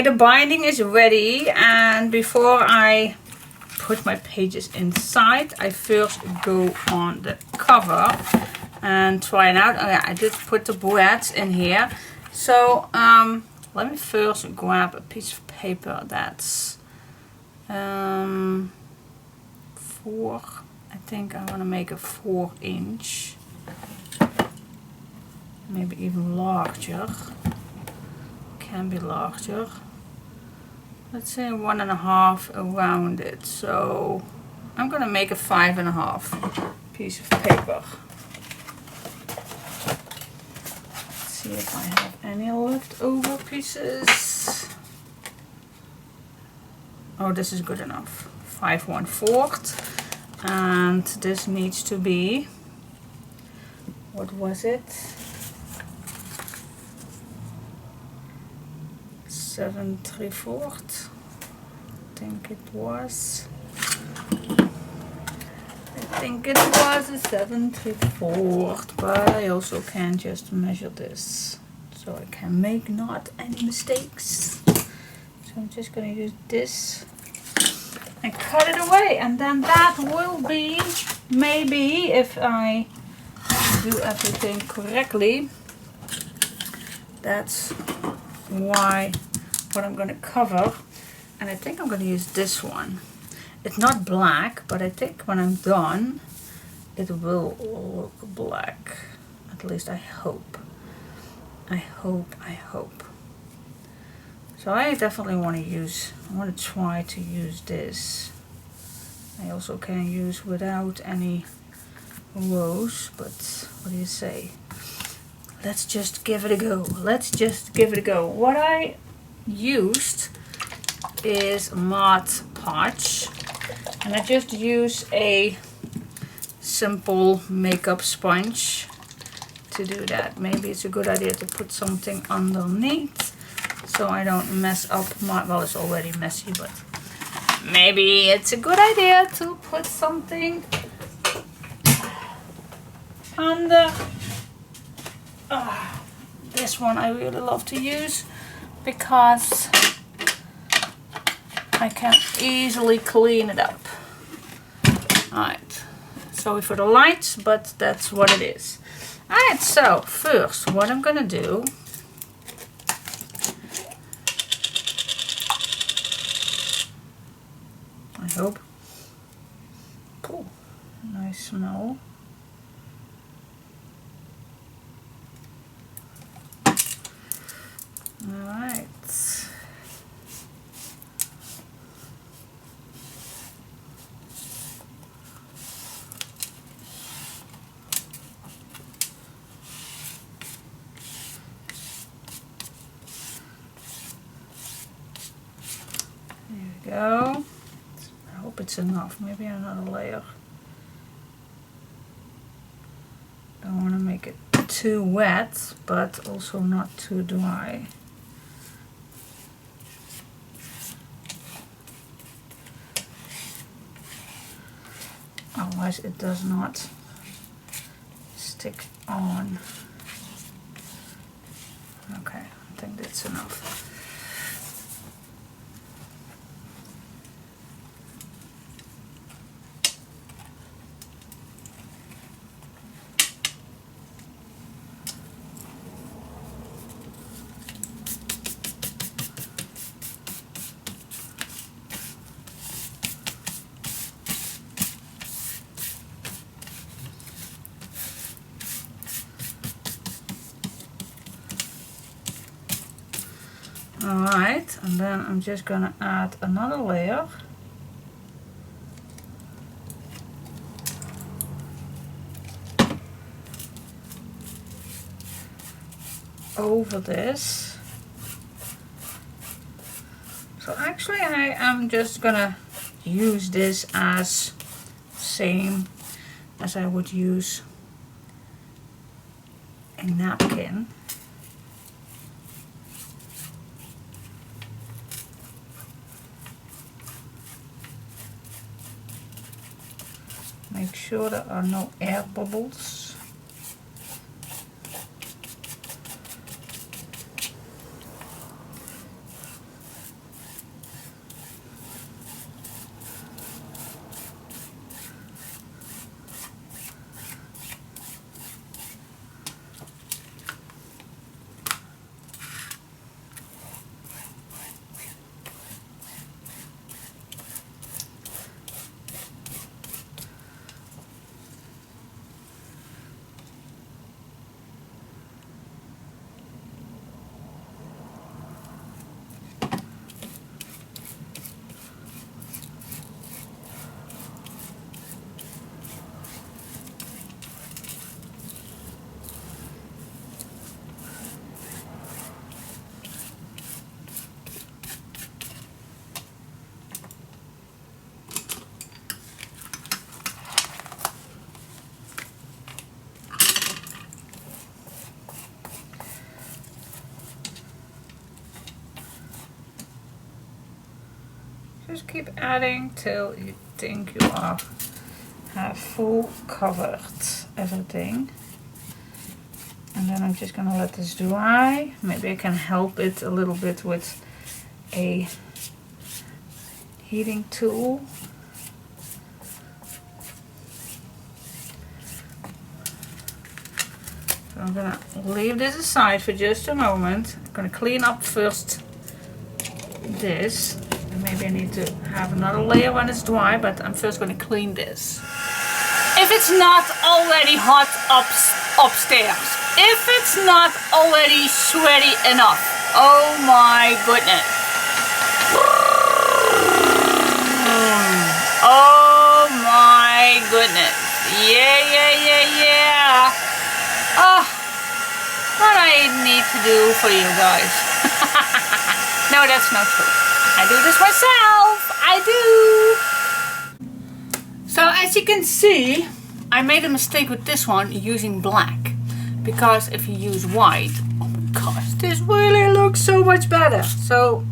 the binding is ready, and before I put my pages inside, I first go on the cover and try it out. Oh yeah, I did put the brads in here. So let me first grab a piece of paper that's 4. I think I want to make a 4-inch, maybe even larger. Can be larger. Let's say 1.5 around it. So I'm gonna make a 5.5 piece of paper. Let's see if I have any leftover pieces. Oh, this is good enough. 5 1/4, and this needs to be, what was it? 7 3/4. I think it was. I think it was a 7 3/4, but I also can just measure this, so I can make not any mistakes. So I'm just going to use this and cut it away, and then that will be, maybe if I do everything correctly, that's why what I'm going to cover. And I think I'm going to use this one. It's not black, but I think when I'm done it will look black. At least I hope. I hope. So I definitely want to try to use this. I also can use without any rows, but what do you say? Let's just give it a go. Let's just give it a go. What I used is Mod Podge, and I just use a simple makeup sponge to do that. Maybe it's a good idea to put something underneath so I don't mess up my, well, it's already messy, but maybe it's a good idea to put something under. This one I really love to use because I can easily clean it up. Alright, sorry for the lights, but that's what it is. Alright, so first what I'm gonna do, I hope, cool, nice smell. Alright. There we go. I hope it's enough. Maybe another layer. Don't want to make it too wet, but also not too dry. Otherwise it does not stick on. Okay, I think that's enough. Alright, and then I'm just gonna add another layer. Over this. So actually I am just gonna use this as same as I would use a napkin. Make sure there are no air bubbles. just keep adding till you think you have full covered everything. And then I'm just gonna let this dry. Maybe I can help it a little bit with a heating tool. So I'm gonna leave this aside for just a moment. I'm gonna clean up first this. And maybe I need to have another layer when it's dry, but I'm first gonna clean this. If it's not already hot upstairs, if it's not already sweaty enough, oh my goodness. Oh my goodness. Yeah. Oh, what I need to do for you guys. No, that's not true. I do this myself. I do. So as you can see, I made a mistake with this one using black. Because if you use white, oh my gosh, this really looks so much better. So,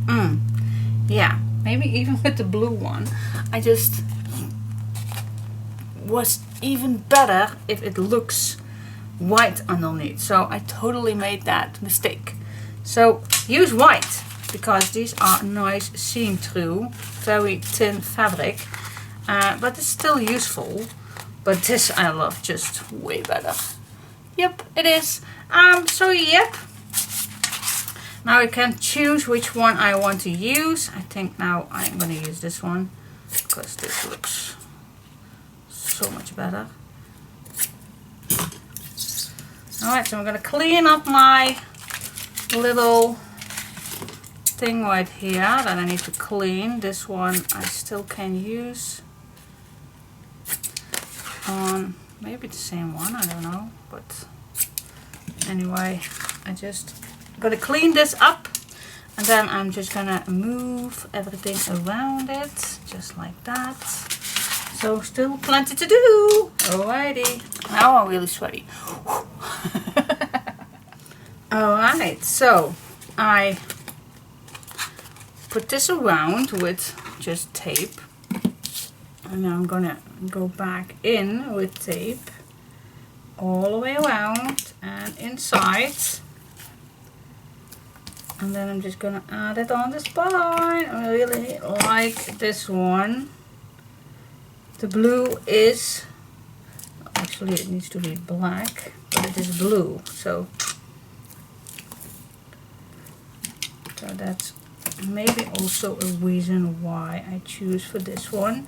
yeah, maybe even with the blue one, I just was even better if it looks white underneath. So I totally made that mistake. So use white because these are nice see-through, very thin fabric, but it's still useful. But this I love just way better. Yep, it is. So yep. Now I can choose which one I want to use. I think now I'm gonna use this one because this looks so much better. Alright, so I'm gonna clean up my little thing right here that I need to clean. This one I still can use on maybe the same one, I don't know, but anyway, I just gonna clean this up and then I'm just gonna move everything around it just like that. So still plenty to do. Alrighty, now I'm really sweaty. Alright, so I put this around with just tape. And now I'm gonna go back in with tape all the way around and inside. And then I'm just gonna add it on the spine. I really like this one. The blue is, actually it needs to be black, but it is blue. So that's maybe also a reason why I choose for this one.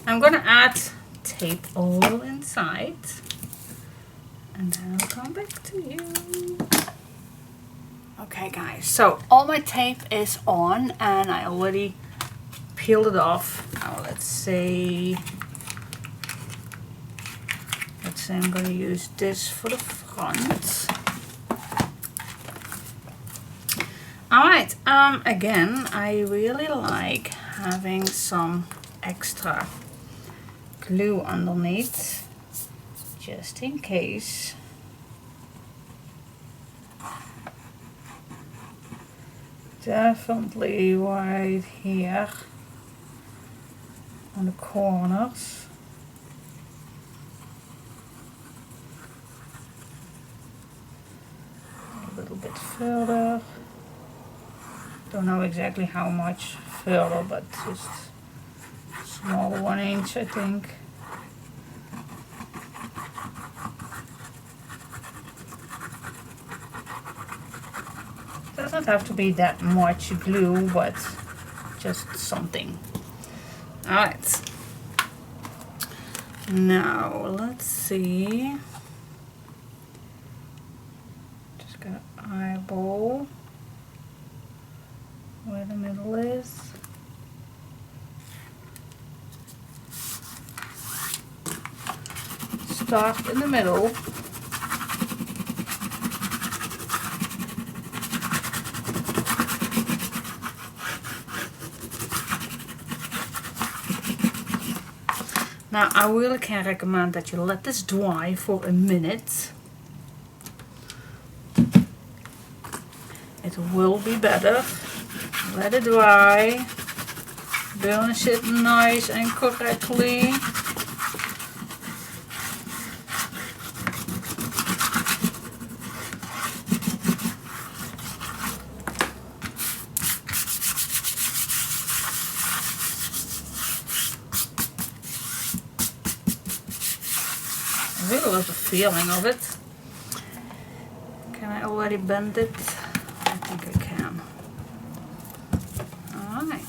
I'm gonna add tape all inside and then I'll come back to you. Okay guys, so all my tape is on and I already peeled it off. Now let's say I'm gonna use this for the front. Alright, again, I really like having some extra glue underneath, just in case. Definitely right here on the corners. A little bit further. Don't know exactly how much further, but just small 1 inch, I think. Doesn't have to be that much glue, but just something. Alright. Now let's see. Just gonna eyeball where the middle is. Start in the middle. Now I really can recommend that you let this dry for a minute. It will be better. Let it dry. burnish it nice and correctly. I really love the feeling of it. Can I already bend it? I think I can. Alright,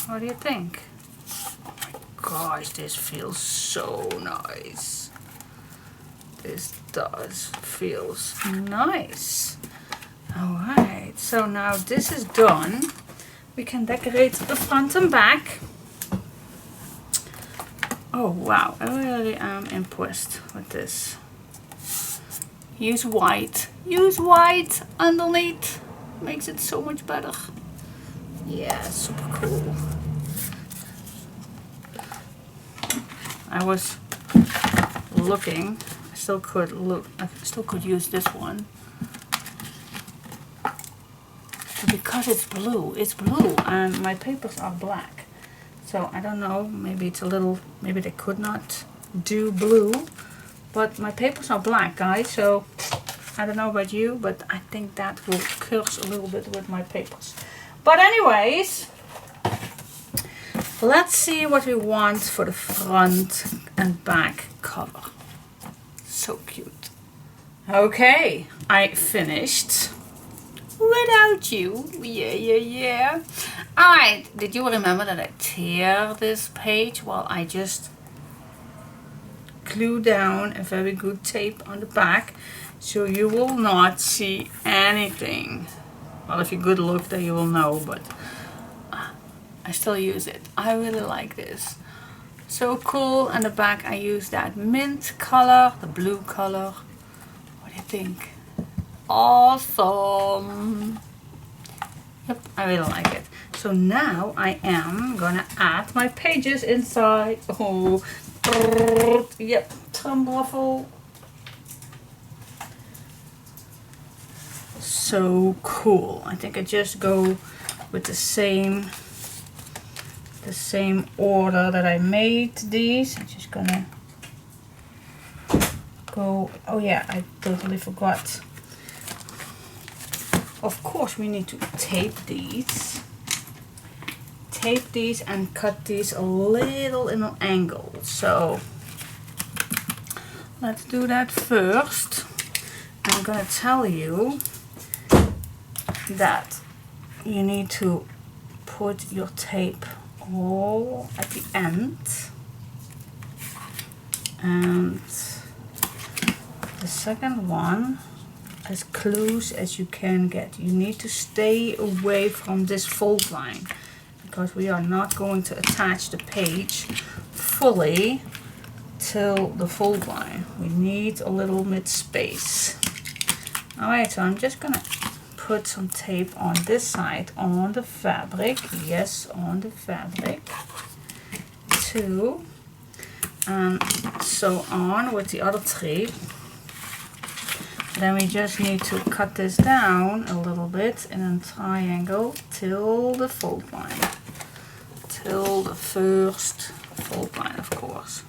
what do you think? Oh my gosh, this feels so nice. This does feels nice. Alright, so now this is done. We can decorate the front and back. Oh wow, I really am impressed with this. Use white underneath. Makes it so much better. Yeah, super cool. I was looking, I still could use this one. But because it's blue and my papers are black. So I don't know, maybe it's a little, maybe they could not do blue, but my papers are black, guys, so I don't know about you, but I think that will curse a little bit with my papers. But anyways, let's see what we want for the front and back cover. So cute. Okay, I finished. Without you. Yeah. Alright, did you remember that I tear this page? Well, I just glue down a very good tape on the back so you will not see anything. Well, if you good look then you will know, but I still use it. I really like this. So cool. On the back I use that mint color, the blue color. What do you think? Awesome. Yep, I really like it. So now I am gonna add my pages inside. Oh, yep, trommelroffel. So cool. I think I just go with the same order that I made these. I'm just gonna go. Oh yeah, I totally forgot. Of course we need to tape these. Tape these and cut these a little in an angle. So let's do that first. I'm gonna tell you that you need to put your tape all at the end. And the second one, as close as you can get. You need to stay away from this fold line because we are not going to attach the page fully till the fold line. We need a little bit space. Alright, so I'm just gonna put some tape on this side on the fabric. Yes, on the fabric. Two. And so on with the other three. Then we just need to cut this down a little bit in a triangle till the fold line. Till the first fold line, of course.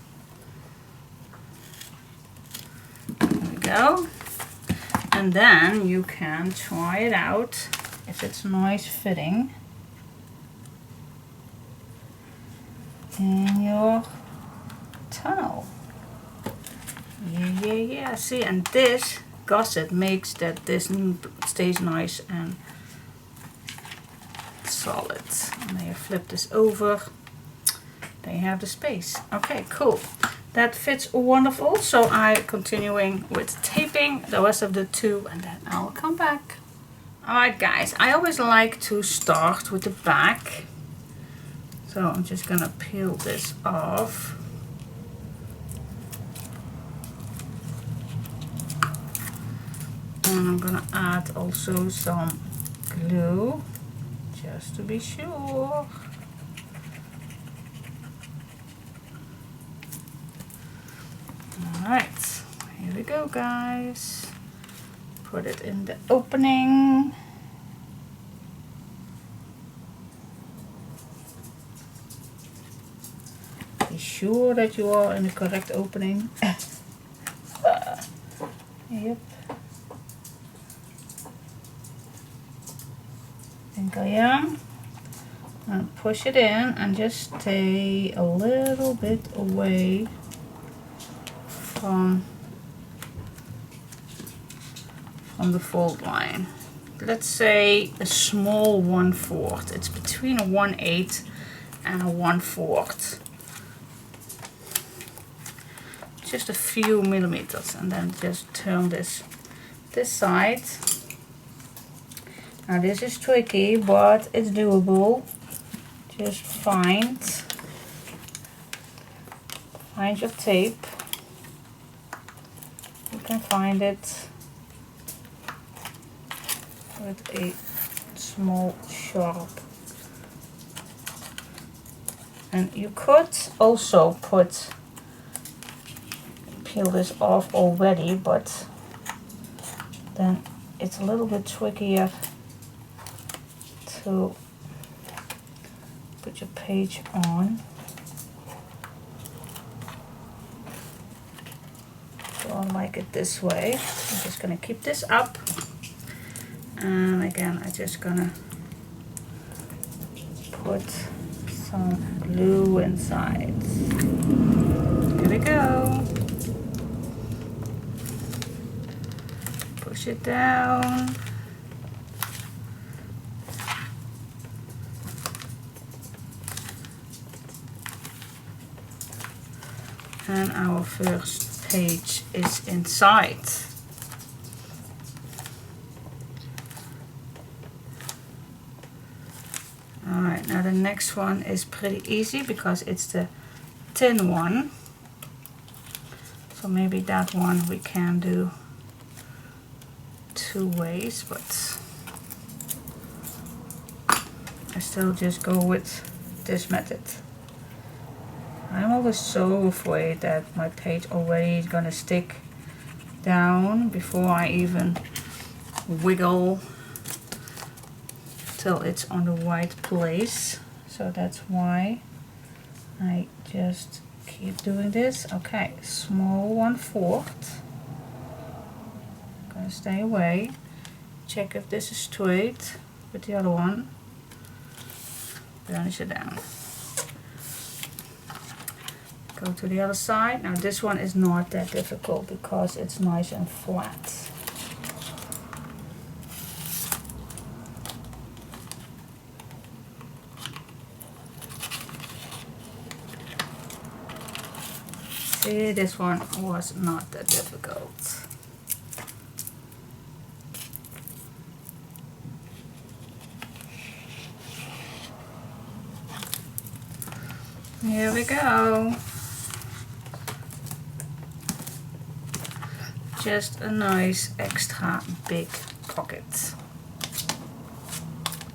There we go. And then you can try it out if it's nice fitting in your tunnel. Yeah. See, and this gusset makes that this stays nice and solid. And then you flip this over. There you have the space. Okay, cool. That fits wonderful. So I'm continuing with taping the rest of the two and then I'll come back. Alright guys, I always like to start with the back. So I'm just gonna peel this off. And I'm gonna add also some glue just to be sure. Alright, here we go guys. Put it in the opening. Be sure that you are in the correct opening. Yep. I think I am. And push it in and just stay a little bit away from the fold line. Let's say a small 1/4. It's between a 1/8 and a 1/4. Just a few millimeters, and then just turn this side. Now this is tricky, but it's doable. Just find your tape. You can find it with a small sharp. And you could also peel this off already, but then it's a little bit trickier to put your page on. So I like it this way. I'm just gonna keep this up, and again I'm just gonna put some glue inside. Here we go. Push it down. And our first page is inside. Alright, now the next one is pretty easy because it's the thin one. So maybe that one we can do 2 ways, but I still just go with this method. I'm always so afraid that my page already is gonna stick down before I even wiggle till it's on the right place. So that's why I just keep doing this. Okay, small 1/4. Gonna stay away. Check if this is straight with the other one. Burnish it down. Go to the other side. Now this one is not that difficult because it's nice and flat. See, this one was not that difficult. Here we go. Just a nice extra big pocket.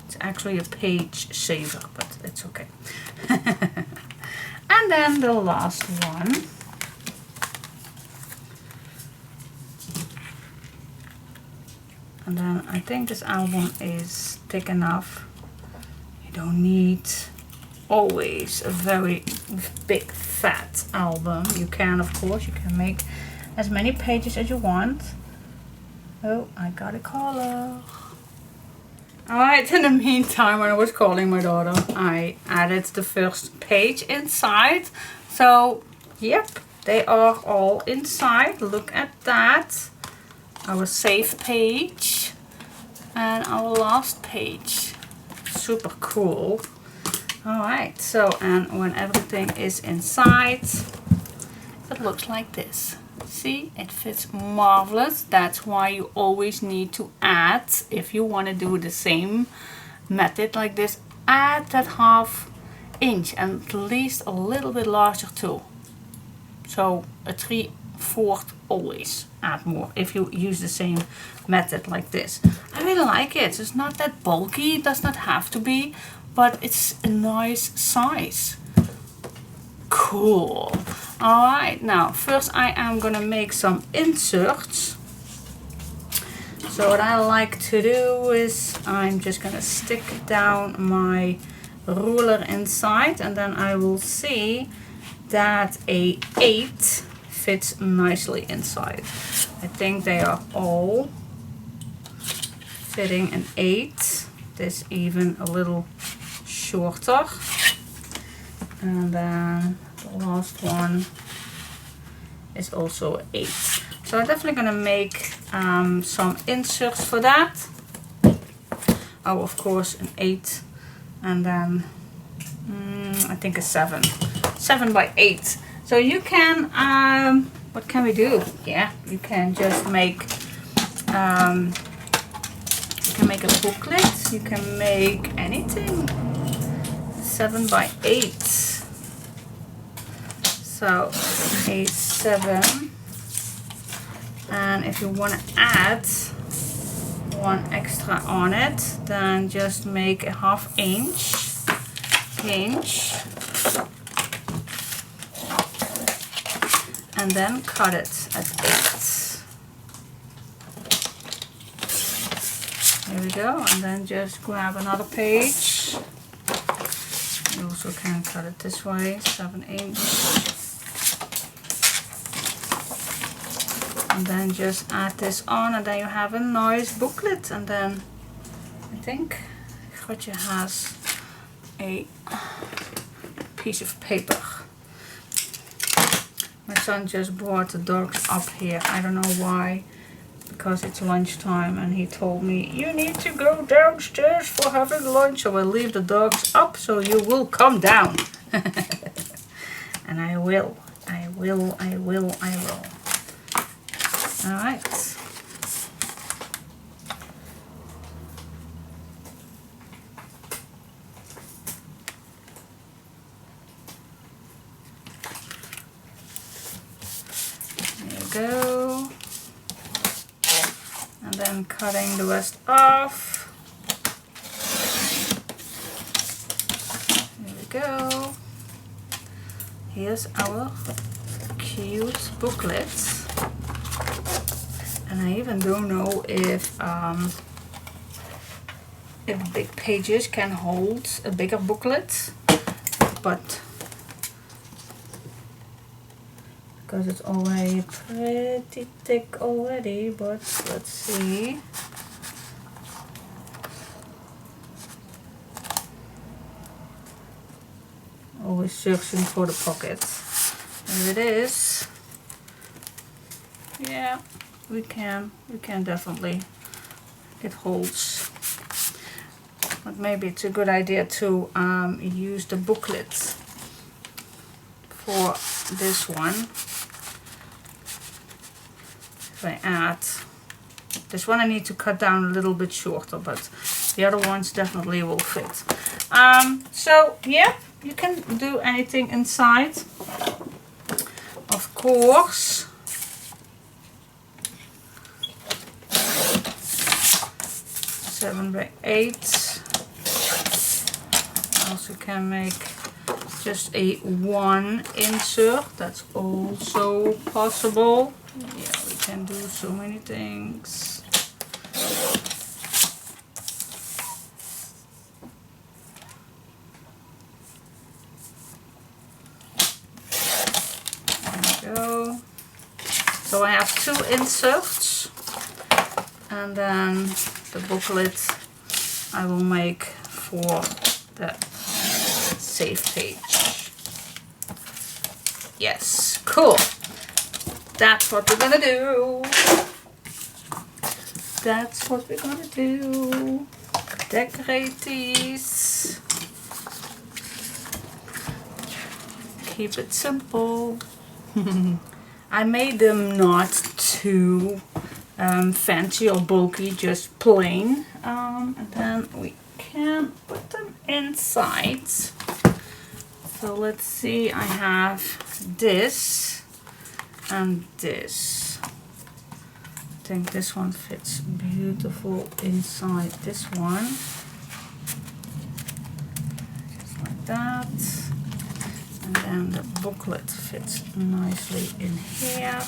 It's actually a page saver, but it's okay. And then the last one. And then I think this album is thick enough. You don't need always a very big fat album. You can, of course, you can make as many pages as you want. Oh, I got a color. Alright, in the meantime, when I was calling my daughter, I added the first page inside. So, yep, they are all inside. Look at that. Our save page and our last page. Super cool. Alright, so, and when everything is inside, it looks like this. See, it fits marvelous. That's why you always need to add, if you want to do the same method like this, add that 1/2 inch and at least a little bit larger too. So a 3/4 always add more if you use the same method like this. I really like it. It's not that bulky, it does not have to be, but it's a nice size. Cool. Alright, now first I am gonna make some inserts. So what I like to do is I'm just gonna stick down my ruler inside, and then I will see that a 8 fits nicely inside. I think they are all fitting an 8. This even a little shorter. And then the last one is also 8. So I'm definitely going to make some inserts for that. Oh, of course, an 8. And then I think a 7. 7 by 8. So you can, what can we do? Yeah, you can just make, you can make a booklet. You can make anything. 7 by 8. So a 7. And if you want to add one extra on it, then just make a 1/2 inch and then cut it at 8. There we go. And then just grab another page. You also can cut it this way, 7/8. And then just add this on, and then you have a nice booklet. And then I think Gotje has a piece of paper. My son just brought the dogs up here. I don't know why, because it's lunchtime, and he told me, you need to go downstairs for having lunch. So I'll leave the dogs up so you will come down. And I will. Alright. There you go. And then cutting the rest off. There we go. Here's our cute booklet. And I even don't know if big pages can hold a bigger booklet, but because it's already pretty thick already, but let's see. Always searching for the pockets. There it is. Yeah. We can definitely, it holds. But maybe it's a good idea to use the booklet for this one. If I add, this one I need to cut down a little bit shorter, but the other ones definitely will fit. So yeah, you can do anything inside. Of course. 7 by 8. Also can make just a 1 insert. That's also possible. Yeah, we can do so many things. There we go. So I have 2 inserts, and then the booklet I will make for the save page. Yes, cool. That's what we're gonna do. That's what we're gonna do. Decorate these. Keep it simple. I made them not too fancy or bulky, just plain, and then we can put them inside. So let's see, I have this and this. I think this one fits beautiful inside this one, just like that. And then the booklet fits nicely in here.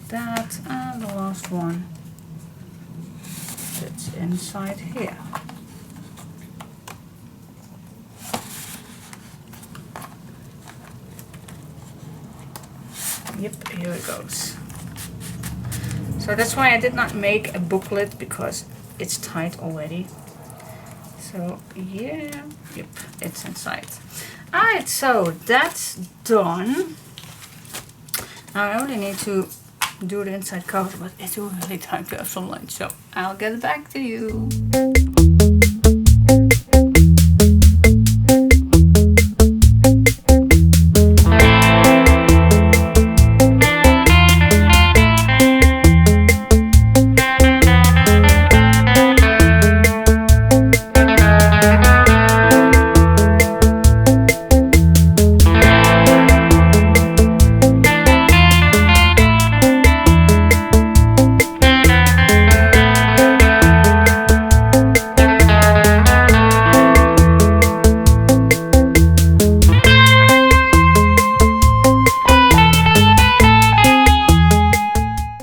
That, and the last one fits inside here. Yep, here it goes. So that's why I did not make a booklet, because it's tight already. So yeah, yep, it's inside. Alright, so that's done. Now I only need to do the inside cover, but it's really time to have some lunch, so I'll get back to you.